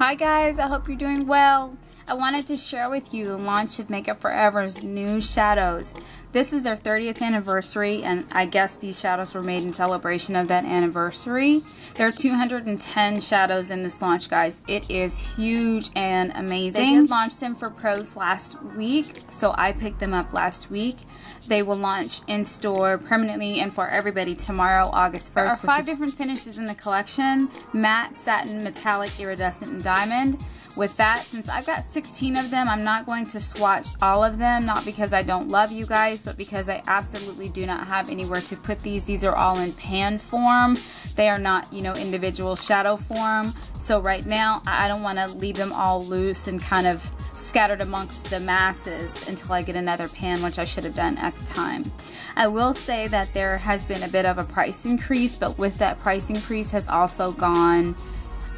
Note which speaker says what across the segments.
Speaker 1: Hi guys, I hope you're doing well. I wanted to share with you the launch of Makeup Forever's new shadows. This is their 30th anniversary, and I guess these shadows were made in celebration of that anniversary. There are 210 shadows in this launch, guys. It is huge and amazing. They did launch them for pros last week, so I picked them up last week. They will launch in store permanently and for everybody tomorrow, August 1st. There are 5 different finishes in the collection: matte, satin, metallic, iridescent, and diamond. With that, since I've got 16 of them, I'm not going to swatch all of them, not because I don't love you guys, but because I absolutely do not have anywhere to put these. These are all in pan form. They are not, you know, individual shadow form. So right now, I don't want to leave them all loose and kind of scattered amongst the masses until I get another pan, which I should have done at the time. I will say that there has been a bit of a price increase, but with that price increase has also gone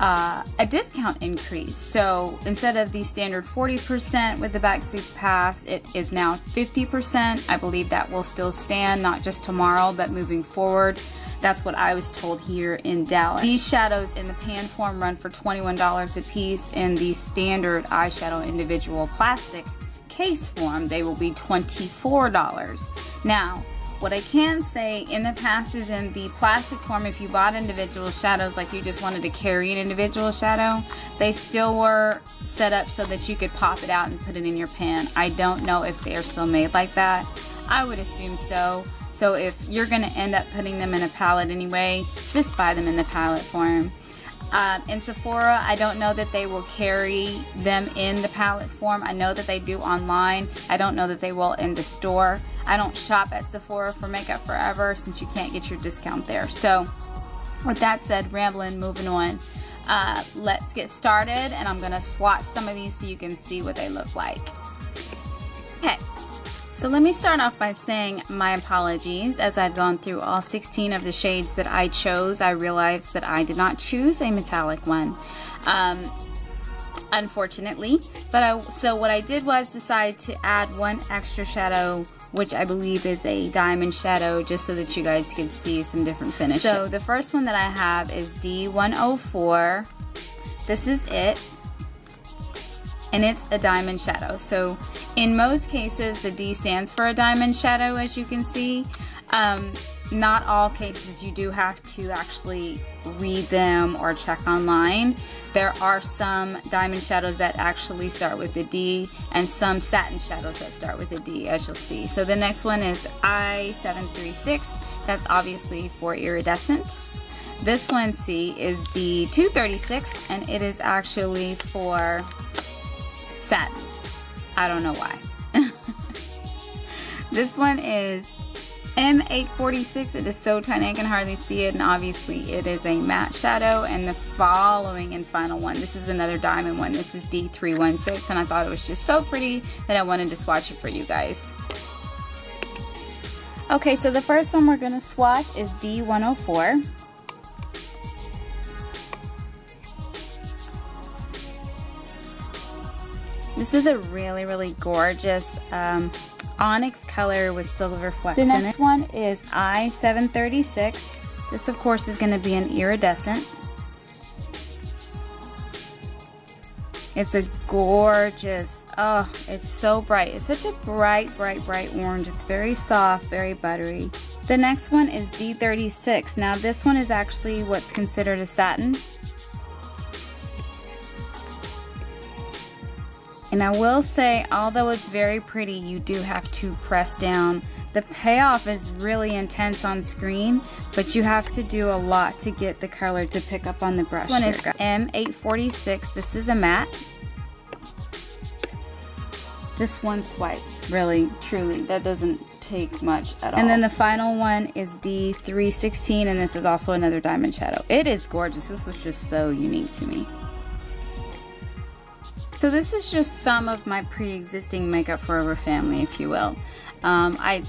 Speaker 1: a discount increase. So instead of the standard 40% with the Backstage Pass, it is now 50%. I believe that will still stand, not just tomorrow, but moving forward. That's what I was told here in Dallas. These shadows in the pan form run for $21 a piece. In the standard eyeshadow individual plastic case form, they will be $24. Now, what I can say in the past is in the plastic form, if you bought individual shadows, like you just wanted to carry an individual shadow, they still were set up so that you could pop it out and put it in your pan. I don't know if they are still made like that. I would assume so. So if you're going to end up putting them in a palette anyway, just buy them in the palette form. In Sephora, I don't know that they will carry them in the palette form. I know that they do online. I don't know that they will in the store. I don't shop at Sephora for Makeup Forever since you can't get your discount there. So with that said, rambling, moving on. Let's get started, and I'm going to swatch some of these so you can see what they look like. Okay. So let me start off by saying my apologies. As I've gone through all 16 of the shades that I chose, I realized that I did not choose a metallic one, unfortunately. So what I did was decide to add one extra shadow, which I believe is a diamond shadow, just so that you guys can see some different finishes. So the first one that I have is D104. This is it. And it's a diamond shadow. So in most cases, the D stands for a diamond shadow, as you can see. Not all cases, you do have to actually read them or check online. There are some diamond shadows that actually start with a D, and some satin shadows that start with a D, as you'll see. So the next one is I736. That's obviously for iridescent. This one, C, is D236, and it is actually for satin. I don't know why. This one is M846. It is so tiny I can hardly see it, and obviously it is a matte shadow. And the following and final one, this is another diamond one. This is D316, and I thought it was just so pretty that I wanted to swatch it for you guys. Okay, so the first one we're going to swatch is D104. This is a really, really gorgeous onyx color with silver flecks in it. The next one is I736. This, of course, is going to be an iridescent. It's a gorgeous, oh, it's so bright. It's such a bright, bright, bright orange. It's very soft, very buttery. The next one is D36. Now, this one is actually what's considered a satin. And I will say, although it's very pretty, you do have to press down. The payoff is really intense on screen, but you have to do a lot to get the color to pick up on the brush. This one is M846. This is a matte. Just one swipe, really, truly. That doesn't take much at all. And then the final one is D316, and this is also another diamond shadow. It is gorgeous. This was just so unique to me. So this is just some of my pre-existing Makeup Forever family, if you will.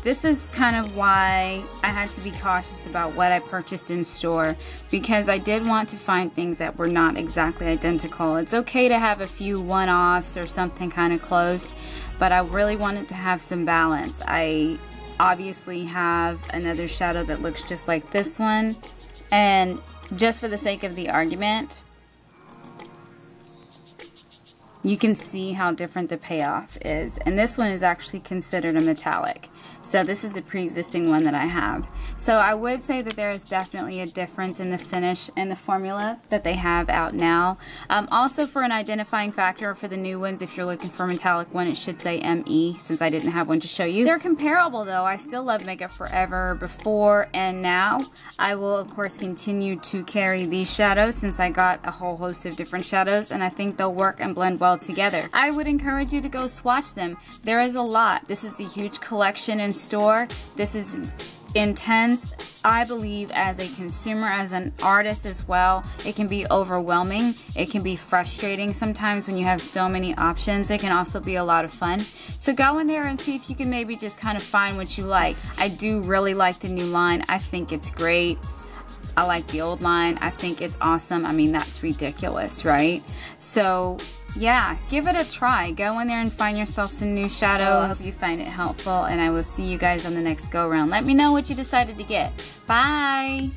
Speaker 1: This is kind of why I had to be cautious about what I purchased in store, because I did want to find things that were not exactly identical. It's okay to have a few one-offs or something kind of close, but I really wanted to have some balance. I obviously have another shadow that looks just like this one, and just for the sake of the argument, you can see how different the payoff is. And this one is actually considered a metallic. So this is the pre-existing one that I have. So I would say that there is definitely a difference in the finish and the formula that they have out now. Also, for an identifying factor for the new ones, if you're looking for a metallic one, it should say ME, since I didn't have one to show you. They're comparable though. I still love Makeup Forever before and now. I will of course continue to carry these shadows since I got a whole host of different shadows, and I think they'll work and blend well together. I would encourage you to go swatch them. There is a lot. This is a huge collection in store. This is intense. I believe as a consumer, as an artist as well, it can be overwhelming. It can be frustrating sometimes when you have so many options. It can also be a lot of fun. So go in there and see if you can maybe just kind of find what you like. I do really like the new line. I think it's great. I like the old line. I think it's awesome. I mean, that's ridiculous, right? So yeah, give it a try. Go in there and find yourself some new shadows. I hope you find it helpful, and I will see you guys on the next go around. Let me know what you decided to get. Bye!